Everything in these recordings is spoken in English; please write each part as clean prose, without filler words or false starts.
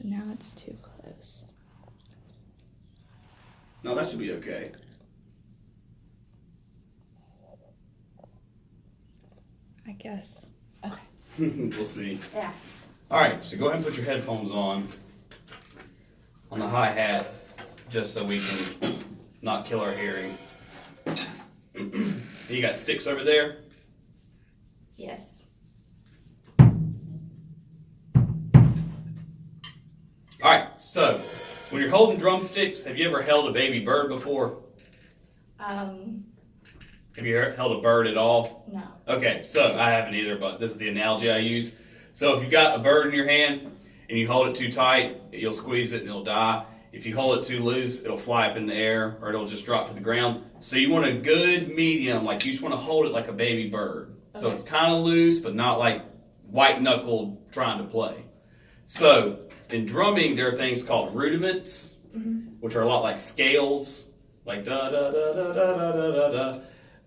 But now it's too close. No, that should be okay. I guess. Okay. We'll see. Yeah. All right, so go ahead and put your headphones on the hi-hat, just so we can not kill our hearing. You got sticks over there? Yes. All right, so when you're holding drumsticks, have you ever held a baby bird before? Have you held a bird at all? No. Okay, so I haven't either, but this is the analogy I use. So if you've got a bird in your hand and you hold it too tight, you'll squeeze it and it'll die. If you hold it too loose, it'll fly up in the air or it'll just drop to the ground. So you want a good medium, like you just want to hold it like a baby bird. Okay. So it's kind of loose, but not like white knuckled trying to play. So in drumming, there are things called rudiments, which are a lot like scales, like da da da da da da da da.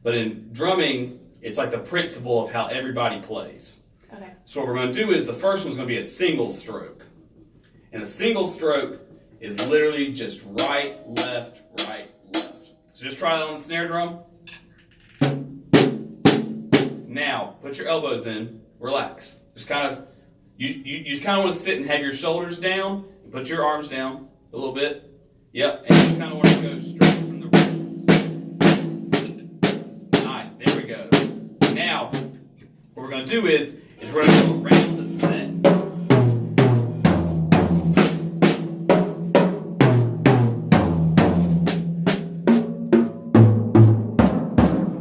But in drumming, it's like the principle of how everybody plays. Okay. So what we're going to do is the first one's going to be a single stroke. And a single stroke is literally just right, left, right, left. So just try that on the snare drum. Now, put your elbows in, relax. Just kind of, you just kind of want to sit and have your shoulders down, and put your arms down a little bit. Yep, and you just kind of want to go straight from the wrists. Nice, there we go. Now, what we're going to do is we're going to go around the set.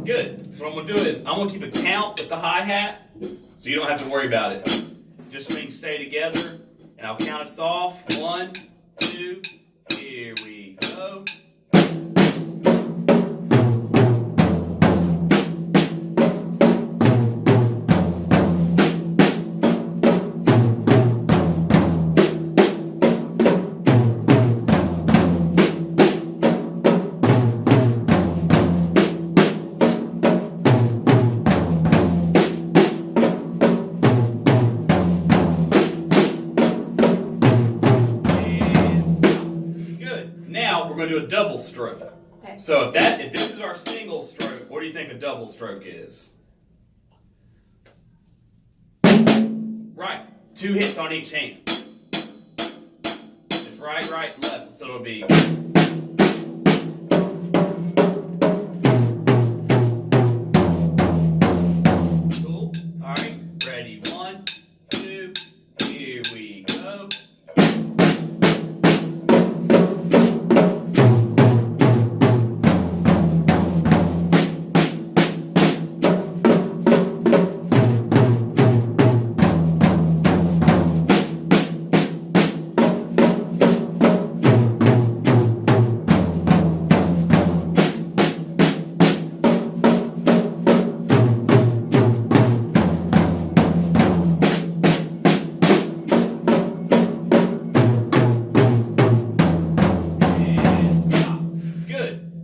Good. So what I'm going to do is I'm going to keep a count with the hi-hat so you don't have to worry about it. Just so we can stay together, and I'll count us off. 1, 2, here we go. Now we're going to do a double stroke. Okay. So if this is our single stroke, what do you think a double stroke is? Right, 2 hits on each hand. Just right, right, left. So it'll be. Cool. All right, ready? 1, 2, here we go.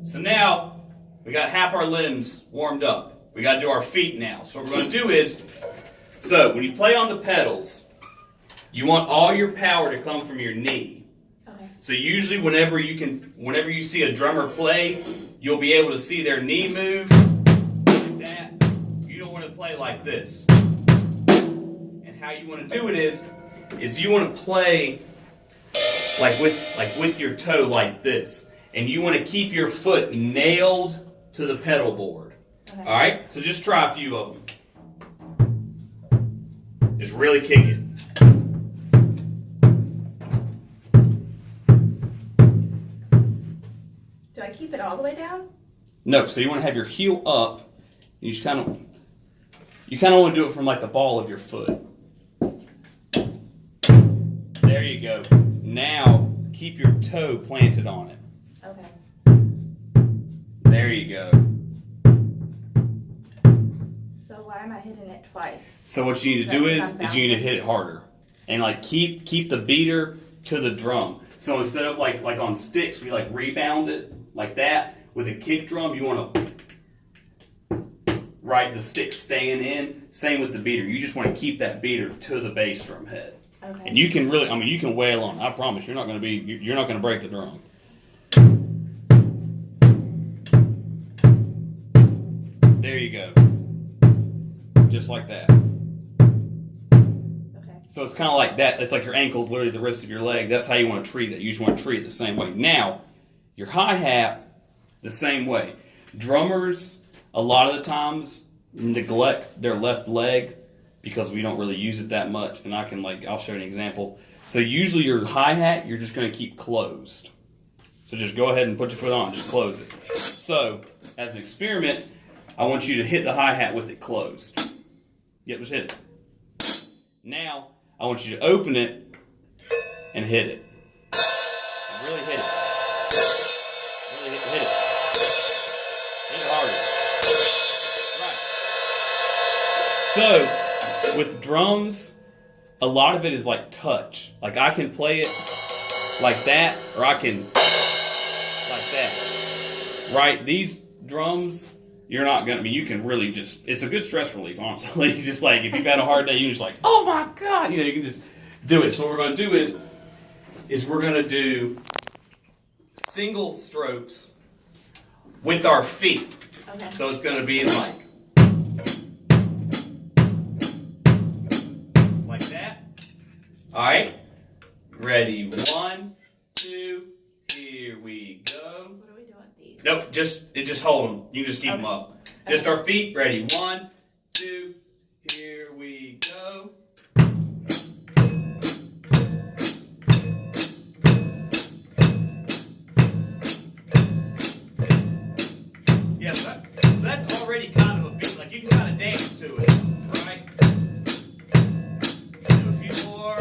So now we got half our limbs warmed up. We got to do our feet now. So what we're going to do is, so when you play on the pedals, you want all your power to come from your knee. Okay. So usually whenever you see a drummer play, you'll be able to see their knee move like that. You don't want to play like this. And how you want to do it is you want to play like with your toe like this. And you want to keep your foot nailed to the pedal board. Okay. All right? So just try a few of them. Just really kick it. Do I keep it all the way down? No. So you want to have your heel up. You just kind of want to do it from like the ball of your foot. There you go. Now keep your toe planted on it. Okay. There you go. So why am I hitting it twice? So what you need to do is you need to hit it harder. And like keep the beater to the drum. So instead of like on sticks, we like rebound it like that. With a kick drum, you want to the stick staying in. Same with the beater. You just want to keep that beater to the bass drum head. Okay. And you can really, I mean, you can wail on. I promise, you're not going to break the drum. There you go. Just like that. Okay. So it's kind of like that. It's like your ankle's literally the wrist of your leg. That's how you want to treat it. You just want to treat it the same way. Now, your hi-hat, the same way. Drummers, a lot of the times, neglect their left leg because we don't really use it that much. And I'll show you an example. So usually your hi-hat, you're just going to keep closed. So just go ahead and put your foot on, just close it. So, as an experiment, I want you to hit the hi-hat with it closed. Yep, just hit it. Now, I want you to open it and hit it. And really hit it. Really hit it. Hit it harder. Right. So, with drums, a lot of it is like touch. Like I can play it like that, or I can like that. Right? These drums, you're not gonna. I mean, you can really just. It's a good stress relief, honestly. Just like if you've had a hard day, you're just like, oh my god, you can just do it. So what we're gonna do is we're gonna do single strokes with our feet. Okay. So it's gonna be like that. All right. Ready? 1, 2. Here we go. What are we doing with these? Nope, just hold them. You can just keep them up. Just our feet. Ready? 1, 2. Here we go. Yeah, so that's already kind of a beat. Like you can kind of dance to it, right? Do a few more.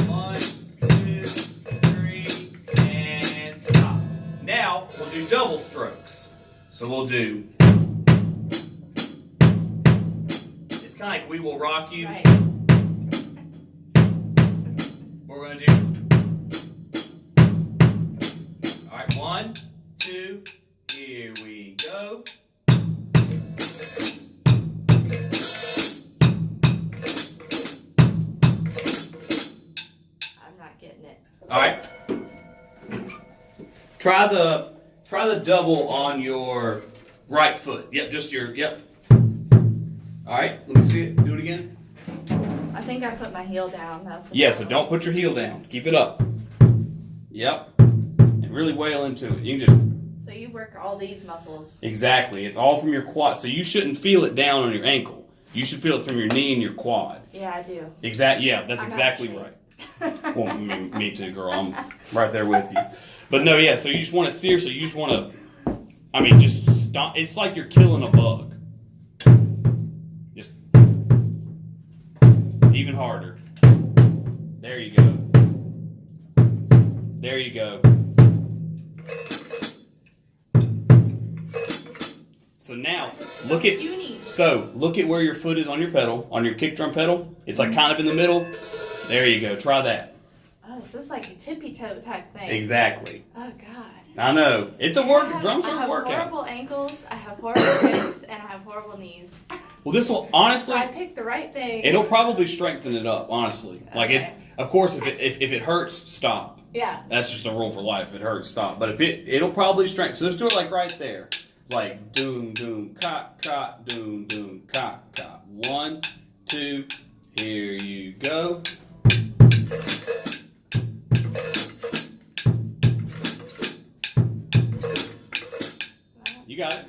1, 2, 3, and stop. Now we'll do double strokes. So we'll do. It's kind of like We Will Rock You. Right. What we're gonna do. All right, 1, 2. Here we go. I'm not getting it. All right. Try the double on your right foot. Yep, just your yep. All right, let me see it. Do it again. I think I put my heel down. That's Yeah, so don't put your heel down. Keep it up. Yep. And really wail into it. You can just So you work all these muscles. exactly. It's all from your quad. So you shouldn't feel it down on your ankle. You should feel it from your knee and your quad. Yeah, I do. Yeah, that's I'm exactly actually- right. Well, me too, girl. I'm right there with you. But no, yeah, so you just want to seriously, you just want to, I mean, just stop. It's like you're killing a bug. Just even harder. There you go. There you go. So now, look at where your foot is on your pedal, on your kick drum pedal. It's like kind of in the middle. There you go. Try that. Oh, this is like a tippy toe type thing. Exactly. Oh God. I know. It's a work. Drums I are a have workout. horrible ankles. I have horrible hips, and I have horrible knees. Well, this will honestly. So I picked the right thing. It'll probably strengthen it up. Honestly, like Okay. Of course, if it hurts, stop. Yeah. That's just a rule for life. If it hurts, stop. But if it'll probably strengthen. So let's do it like right there. Like doom doom cock cock doom doom cock cock. 1, 2. Here you go. You got it.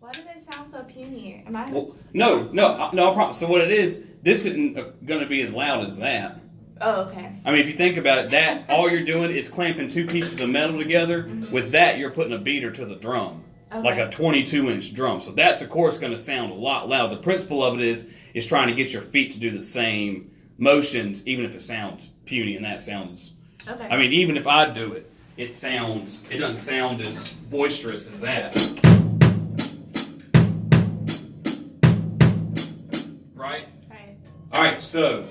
Why do they sound so puny? Am I? Well, no, I promise. So what it is, this isn't going to be as loud as that. Oh, okay. I mean, if you think about it, that all you're doing is clamping 2 pieces of metal together. With that, you're putting a beater to the drum, Okay. like a 22-inch drum. So that's, of course, going to sound a lot louder. The principle of it is trying to get your feet to do the same motions, even if it sounds puny, and that sounds. Okay. I mean, even if I do it, it doesn't sound as boisterous as that. Right? Right. All right, so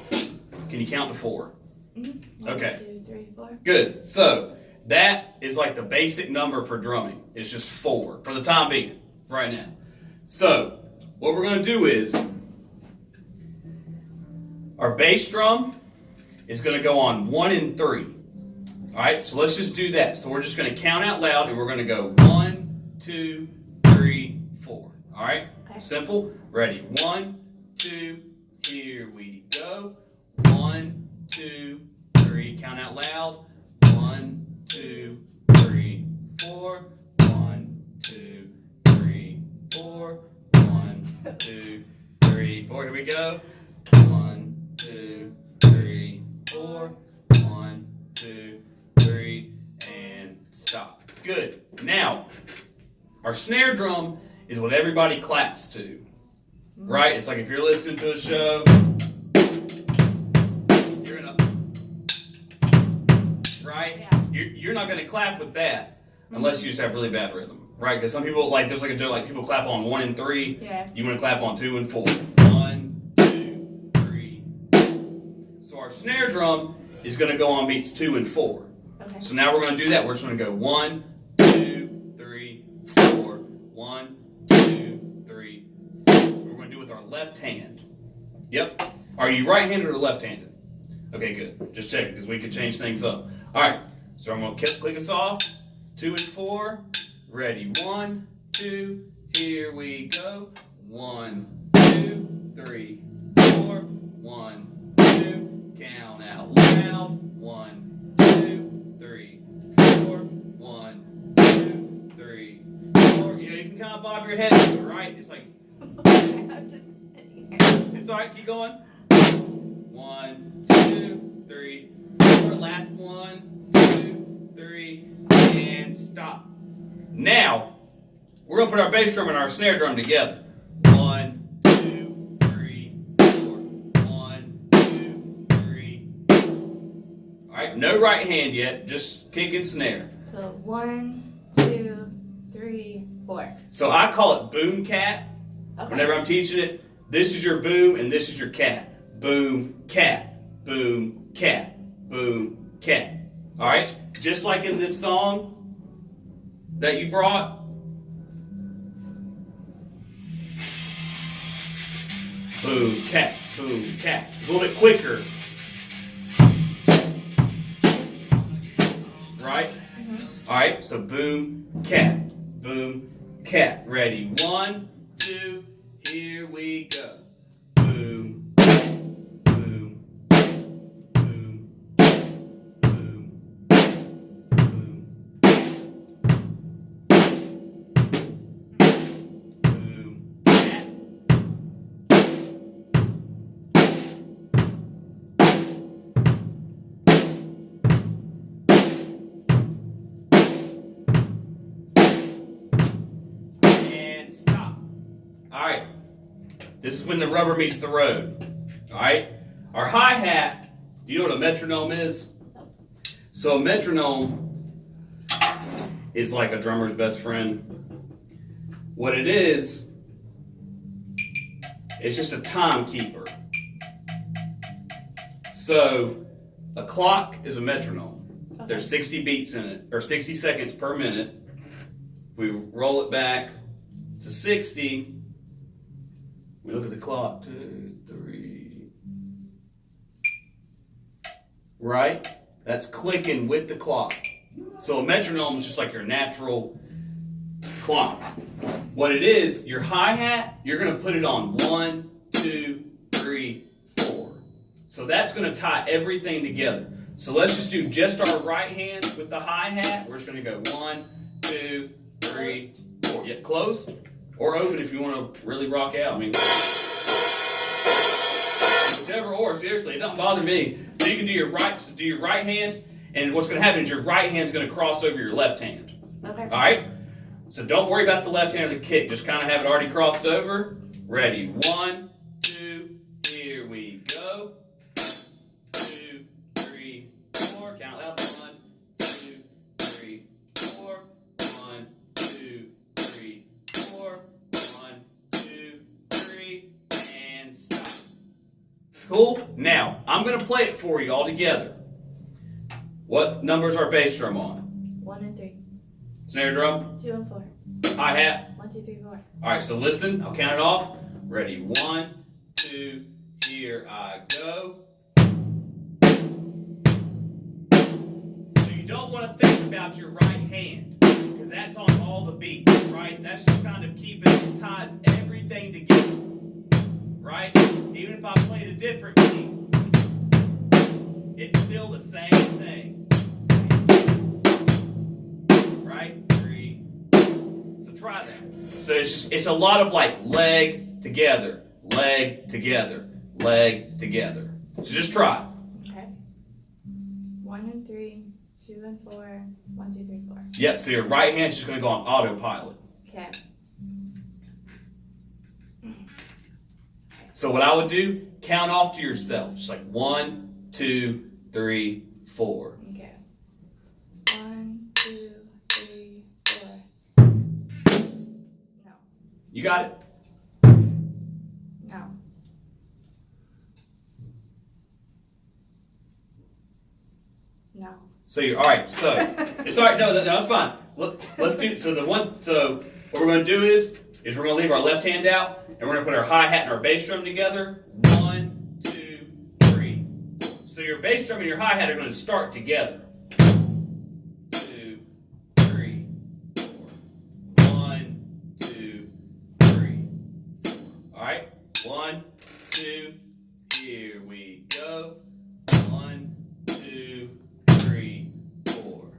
can you count to 4? Mm-hmm. Okay. 1, 2, 3, 4. Good. So That is like the basic number for drumming. It's just 4 for the time being, right now. So, what we're going to do is, our bass drum is going to go on 1 and 3. Alright, so let's just do that. So we're just going to count out loud and we're going to go 1, 2, 3, 4. Alright? Okay. Simple. Ready. 1, 2, here we go. 1, 2, 3. Count out loud. 1, 2, 3, 4. 1, 2, 3, 4. 1, 2, 3, 4. Here we go. 1, 2, 3, 4. 1, 2, 3, and stop. Good. Now, our snare drum is what everybody claps to. Right? It's like if you're listening to a show, you're in a, right? Yeah. You're not going to clap with that unless you just have really bad rhythm. Right? Because some people, like, there's like a joke, like people clap on 1 and 3. Yeah. You want to clap on 2 and 4. 1, 2, 3. So our snare drum is going to go on beats 2 and 4. Okay. So now we're going to do that. We're just going to go 1, 2, 3, 4. 1, 2, 3. We're going to do it with our left hand. Yep. Are you right-handed or left-handed? Okay, good. Just checking because we could change things up. All right. So I'm going to click us off. 2 and 4. Ready. 1, 2. Here we go. 1, 2, 3, 4. 1, 2. Count out loud. 1, 2, 3, 4. 1, 2, 3, 4. You know, you can kind of bob your head, right? It's like, I'm just sitting here. it's all right. Keep going. 1, 2, 3, 4. Last 1, 2, 3, and stop. Now, we're going to put our bass drum and our snare drum together. 1, 2, 3, 4. 1, 2, 3. All right, no right hand yet, just kick and snare. So 1, 2, 3, 4. So I call it boom cat. Okay. Whenever I'm teaching it, this is your boom and this is your cat. Boom, cat, boom, cat, boom, cat. All right, just like in this song that you brought. Boom, cat, boom, cat. A little bit quicker. Right? All right, so boom, cat, boom, cat. Ready? 1, 2, here we go. Boom, boom, boom, boom, boom, boom, cat. And stop. All right. This is when the rubber meets the road. All right. Our hi-hat, do you know what a metronome is? So a metronome is like a drummer's best friend. What it is, it's just a timekeeper. So a clock is a metronome. Okay. There's 60 beats in it, or 60 seconds per minute. We roll it back to 60. We look at the clock. 2, 3. Right? That's clicking with the clock. So a metronome is just like your natural clock. What it is, your hi-hat, you're going to put it on 1, 2, 3, 4. So that's going to tie everything together. So let's just do just our right hand with the hi-hat. We're just going to go 1, 2, 3, 4. Yeah, closed or open if you want to really rock out. I mean, whichever or, seriously, it doesn't bother me. So you can do your right hand, and what's going to happen is your right hand's going to cross over your left hand. Okay. All right? So don't worry about the left hand or the kick. Just kind of have it already crossed over. Ready? 1, 2, here we go. 2, 3, 4. Count loud. 1, 2, 3, 4. 1, 2, 3, 4. 1, 2, 3, and stop. Cool? Now, I'm going to play it for you all together. What number is our bass drum on? 1 and 3. Snare drum. 2 and 4. Hi-hat. 1, 2, 3, 4. All right, so listen. I'll count it off. Ready? 1, 2, here I go. So you don't want to think about your right hand, because that's on all the beats, right? That's just kind of keeping, it ties everything together, right? Even if I played a different key, it's still the same thing. Right? 3. So try that. So it's a lot of like leg together, leg together, leg together. So just try. Okay. 1 and 3, 2 and 4, 1, 2, 3, 4. Yep, so your right hand's just going to go on autopilot. Okay. So what I would do, count off to yourself. Just like 1, 2, 3, 4. Okay. 1, 2, 3, 4. No. You got it? No. No. So you're all right. So it's all right. No, that's fine. Let's do. So what we're going to do is we're going to leave our left hand out, and we're going to put our hi-hat and our bass drum together. 1, 2, 3. So your bass drum and your hi-hat are going to start together. 2, 3, 4. 1, 2, 3, 4. All right. 1, 2. Here we go. 1, 2, 3, 4.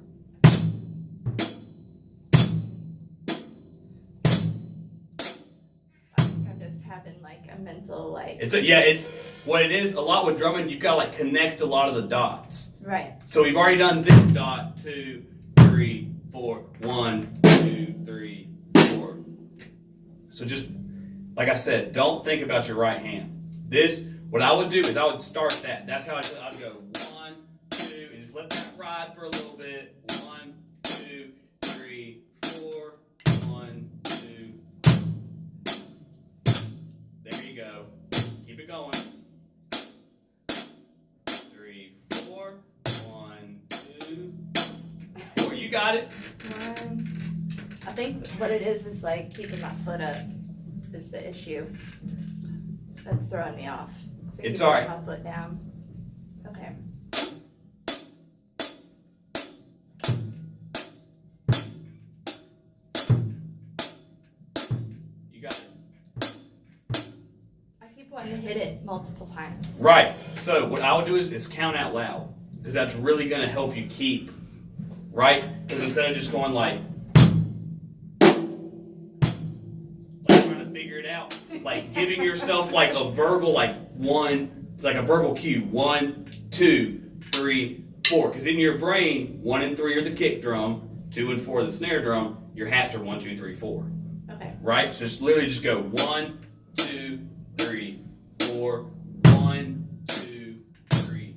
I think I'm just having like a mental like. It's what it is. A lot with drumming, you've got to like connect a lot of the dots. Right. So we've already done this dot. 2, 3, 4. 1, 2, 3, 4. So just like I said, don't think about your right hand. What I would do is I would start that. That's how I'd go 1, 2, and just let that ride for a little bit. 1, 2, 3, 4. 1, 2. There you go. Keep it going. 3, 4. 1, 2, 4. You got it. 1. I think what it is like keeping my foot up is the issue. That's throwing me off. So It's keeping all right. my foot down. Okay. You got it. I keep wanting to hit it multiple times. Right. So what I would do is count out loud, because that's really going to help you keep, right? Because instead of just going like trying to figure it out, like giving yourself like a verbal like a verbal cue. 1, 2, 3, 4. Because in your brain, 1 and 3 are the kick drum, 2 and 4 are the snare drum. Your hats are 1, 2, 3, 4. Okay. Right? So just literally just go 1, 2, 3, 4. 1, 2, 3.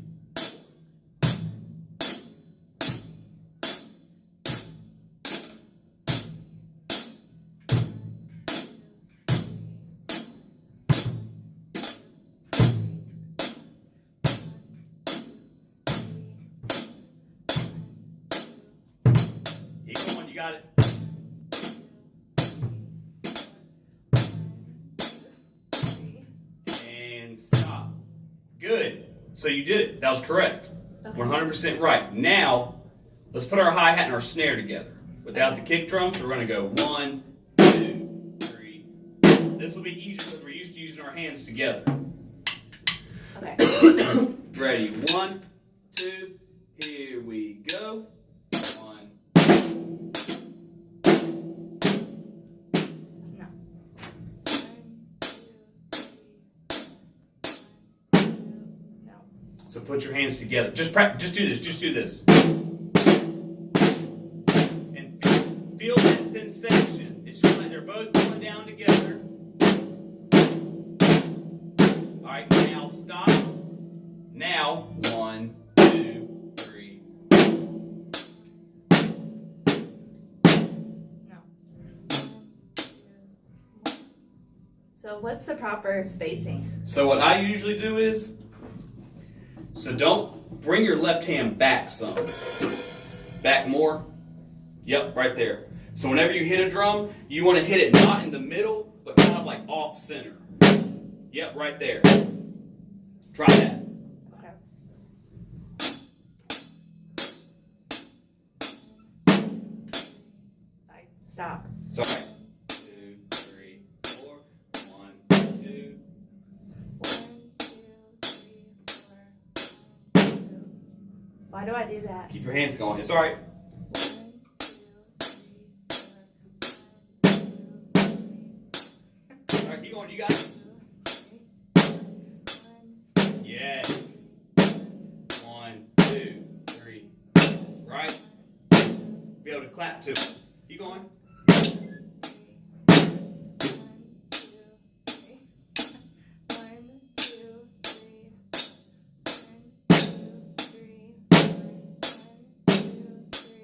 Keep going, you got it. And stop. Good. So you did it. That was correct. Okay. 100% right. Now, let's put our hi-hat and our snare together. Without the kick drum, so we're going to go 1, 2, 3. This will be easier because we're used to using our hands together. Okay. Ready? 1, 2, here we go. 1. No. 1, 2, 3. No. So put your hands together. Just do this. Just do this. And feel that sensation. It's just like they're both going down together. All right, now stop. Now 1, 2, 3. No. 1, 2, 1. So what's the proper spacing? So what I usually do is, so don't bring your left hand back some. Back more. Yep, right there. So whenever you hit a drum, you want to hit it not in the middle, but kind of like off center. Yep, right there. Try that. Okay. Stop. Sorry. 2, 3, 4. 1, 2. 1, 2, 3, 4. 1, 2. Why do I do that? Keep your hands going. It's all right. 1, 2, 3, 4. All right, keep going. You got it. Yes. 1, 2, 3. Right. Be able to clap to it. Keep going. 1, 2, 3. 1, 2, 3. 1, 2, 3. 1, 2,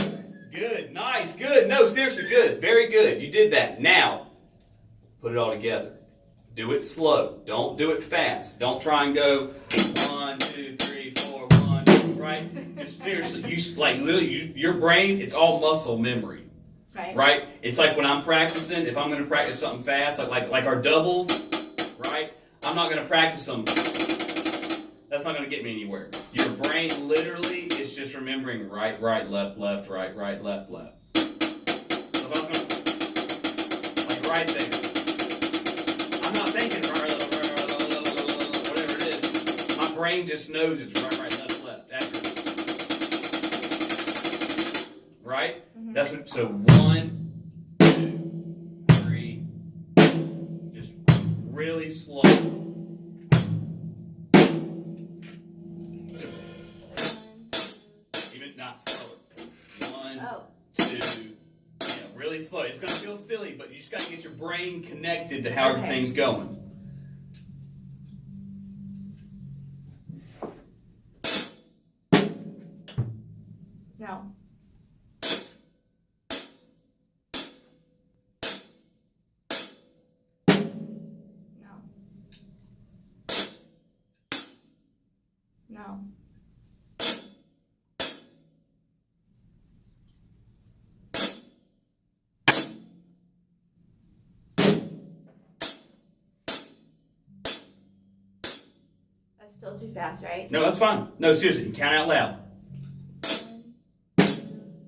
3. Good. Nice. Good. No, seriously, good. Very good. You did that. Now, put it all together. Do it slow. Don't do it fast. Don't try and go 1, 2, 3, 4, 1, 2, right? Just seriously, your brain, it's all muscle memory. Right. Right? It's like when I'm practicing, if I'm going to practice something fast, like our doubles, right? I'm not going to practice them. That's not going to get me anywhere. Your brain literally is just remembering right, left, right, left. So if I was going to, like right there, I'm not thinking right, whatever it is. My brain just knows it's right, left. Accurate. Right? Mm-hmm. That's what. So 1, 2, 3. Just really slow. Even not slower. 1, 2. Yeah, really slow. It's gonna feel silly, but you just gotta get your brain connected to how everything's going. No. No. That's still too fast, right? No, that's fine. No, seriously, you count out loud. 1,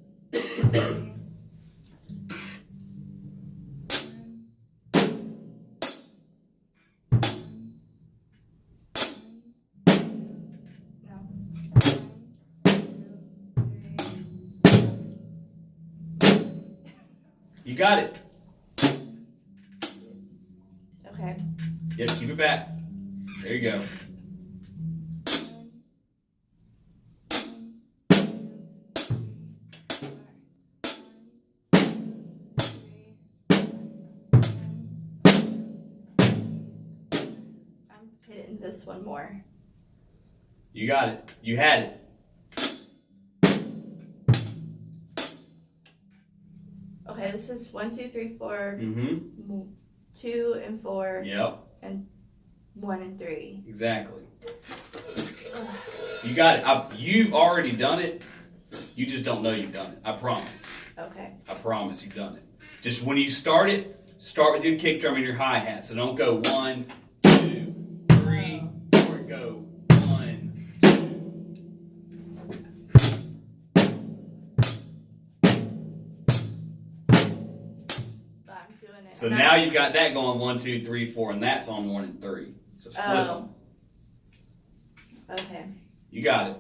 2, 3. You got it. Okay. Yep, keep it back. There you go. I'm hitting this one more. You got it. You had it. Okay, this is 1, 2, 3, 4. Mm-hmm. 2 and 4. Yep. And 1 and 3. Exactly. You got it. You've already done it. You just don't know you've done it. I promise. Okay. I promise you've done it. Just when you start it, start with your kick drum and your hi-hat. So don't go 1, 2, 3, 4. Go 1, I'm doing it. So now you've got that going 1, 2, 3, 4, and that's on 1 and 3. So flip them. Okay. You got it.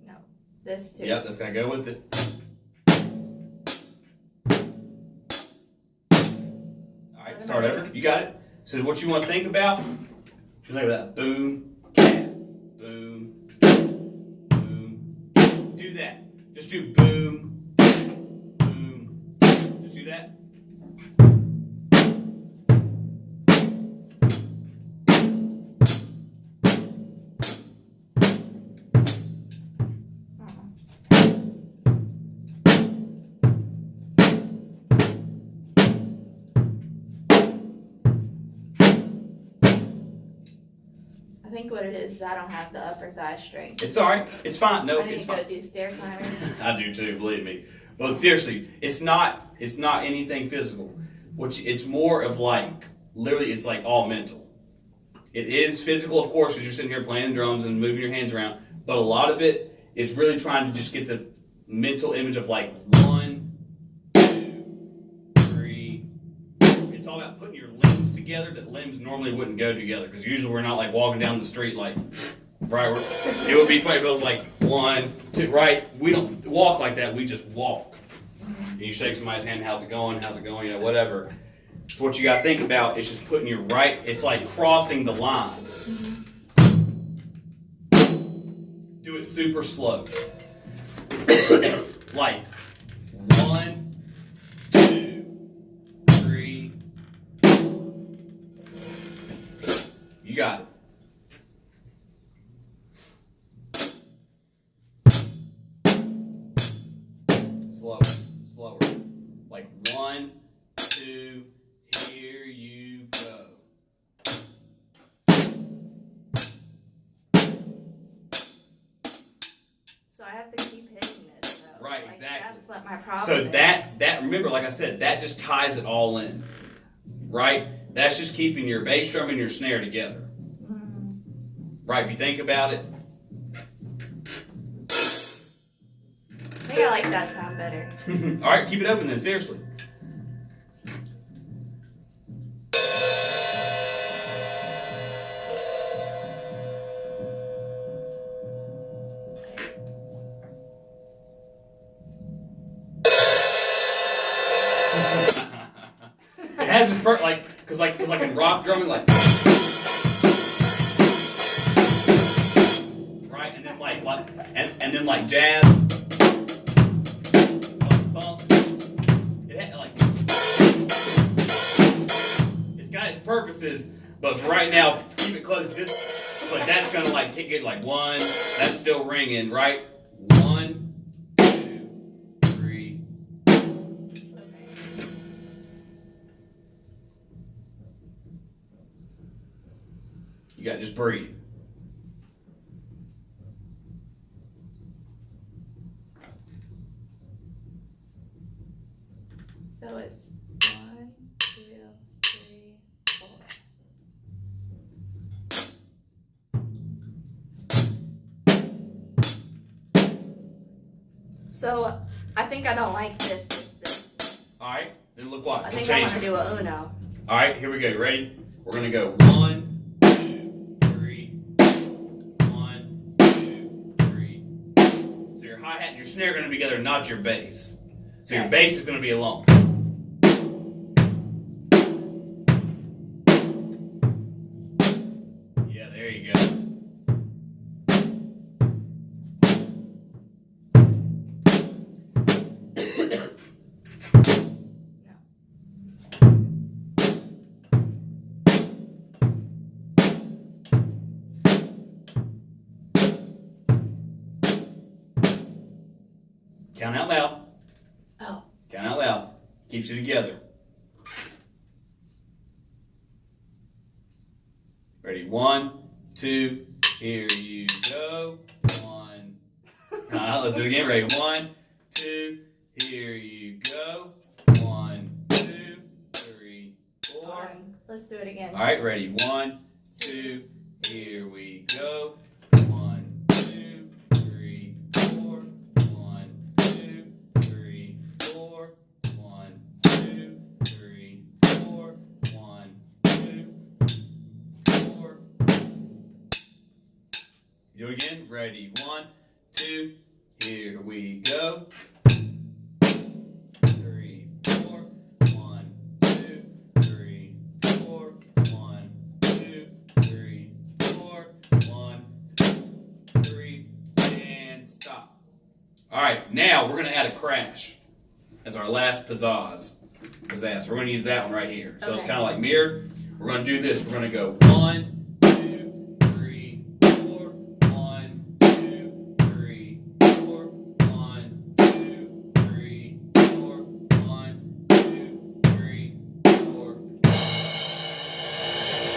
No. This too. Yep, that's gotta go with it. All right, start over. You got it. So what you want to think about? You think about that. Boom, cat, boom, boom. Do that. Just do boom, boom. Just do that. think what it is I don't have the upper thigh strength. It's all right. It's fine. No, I need it's to go fine. do stair climbers. I do too, believe me. But seriously, it's not anything physical. It's more of like, literally, it's like all mental. It is physical, of course, because you're sitting here playing drums and moving your hands around. But a lot of it is really trying to just get the mental image of like 1, 2, 3. It's all about putting your limbs together that limbs normally wouldn't go together. Because usually we're not like walking down the street like, right? It would be funny if it was like 1, 2, right? We don't walk like that. We just walk. And you shake somebody's hand, how's it going? How's it going? You know, whatever. So what you got to think about is just putting your right, it's like crossing the lines. Do it super slow. Like 1, 2, 3. You got it. Slower, slower. Like 1, 2, here you go. So I have to keep hitting this, though. Right, Like, exactly. That's what my problem So is. that remember, like I said, that just ties it all in, right? That's just keeping your bass drum and your snare together, right? If you think about it. I think I like that sound better. All right, keep it open then. Seriously. It has this cause like in rock drumming, like, right, and then and then like jazz, bump. It had, like, it's got its purposes, but for right now, keep it close. But that's gonna like get like 1. That's still ringing, right? 1, 2, 3. You got to just breathe. So it's 1, 2, 3, 4. So I think I don't like this system. All right, then look what. I We'll think I change want to it. do a Uno. All right, here we go. Ready? We're gonna go 1, 2, 3. 1, 2, 3. So your hi hat and your snare are gonna be together, not your bass. So your bass is gonna be alone. Yeah, there you go. Count out loud. Oh. Count out loud. Keeps you together. Ready? 1, 2, here you go. 1. Let's do it again. Ready? 1, 2, here you go. 1, 2, 3, 4. Let's do it again. All right, ready? 1, 2, here we go. 1, 2, 3, 4. 1, 2, 3, 4. 1, 2, 3, 4. 1, 2, 4. Do it again. Ready? 1, 2, here we go. 3, 4. 1, 2, 3, 4. 1, 2, 3, 4. 1, 3, and stop. All right, now we're gonna add a crash as our last pizzazz. Pizzazz. We're gonna use that one right here. So it's Okay. kind of like mirrored. We're gonna do this. We're gonna go 1, 2, 3, 4. 1, 2, 3, 4. 1, 2, 3, 4. 1, 2, 3, 4.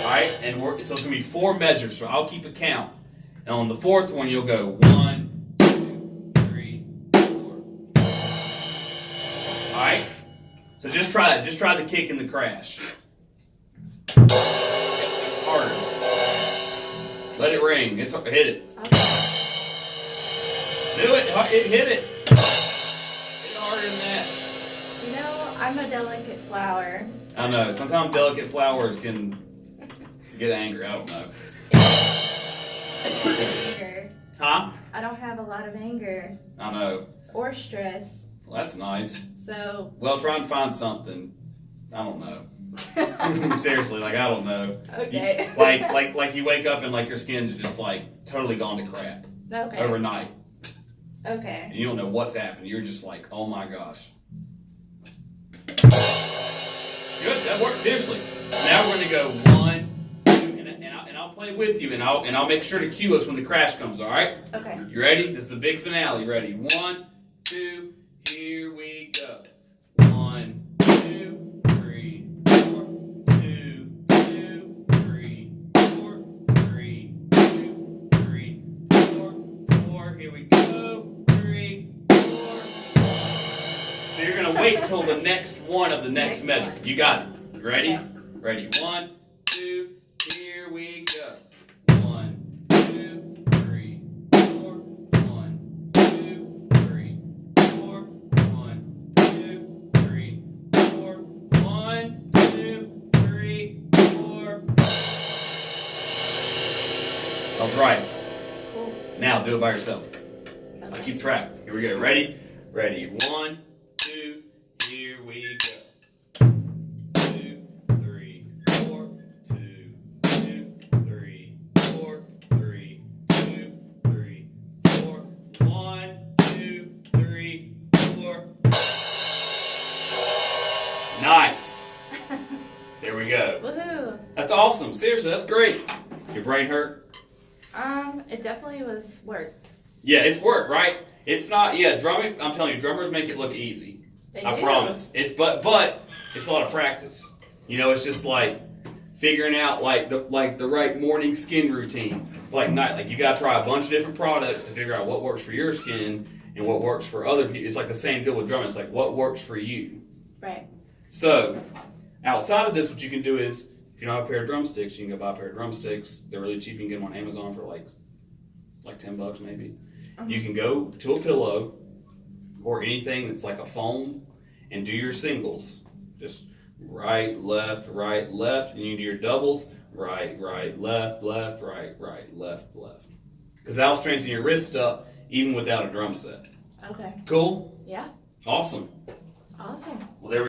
All right? And so it's gonna be 4 measures. So I'll keep a count, and on the 4th one you'll go 1, 2, 3, 4. All right. So just try it. Just try the kick and the crash. Harder. Let it ring. Hit it. Do it. Hit it. Hit it harder than that. You know, I'm a delicate flower. I know. Sometimes delicate flowers can get angry. I don't know. Anger. Huh? I don't have a lot of anger I know. or stress. Well, that's nice. So. Well, try and find something. I don't know. Seriously, like I don't know. Okay. Like you wake up and like your skin's just like totally gone to crap Okay. overnight. Okay. And you don't know what's happened. You're just like, oh my gosh. Good, that worked. Seriously. Now we're gonna go 1, 2, and I'll play with you, and I'll make sure to cue us when the crash comes. All right? Okay. You ready? This is the big finale. Ready? 1, 2, here we go. 1, 2, 3, 4. 2, 2, 3, 4. 3, 2, 3, 4. 4. Here we go. 3, 4. So you're gonna wait till the next one of the next measure. One. You got it. You ready? Okay. Ready? 1, 2, here we go. 1, 2, 3, 4. 1, 2, 3, 4. 1, 2, 3, 4. 1, 2, 3, 4. That's right. Cool. Now do it by yourself. I'll Okay. keep track. Here we go. Ready? Ready. 1, 2, here we go. 2, 3, 4. 2, 2, 3, 4. 3, 2, 3, 4. 1, 2, 3, 4. Nice. There we go. Woohoo. That's awesome. Seriously, that's great. Your brain hurt? It definitely was work. Yeah, it's work, right? It's not. Yeah, drumming. I'm telling you, drummers make it look easy. They I do. promise. It's but it's a lot of practice. You know, it's just like figuring out like the right morning skin routine, like night. Like you got to try a bunch of different products to figure out what works for your skin and what works for other people. It's like the same deal with drumming. It's like what works for you. Right. So outside of this, what you can do is if you don't have a pair of drumsticks, you can go buy a pair of drumsticks. They're really cheap. You can get them on Amazon for like $10 maybe. You can go to a pillow or anything that's like a foam and do your singles. Just right, left, and you do your doubles, right, left, right, left. Because that'll strengthen your wrist up even without a drum set. Okay. Cool? Yeah. Awesome. Awesome. Well, there we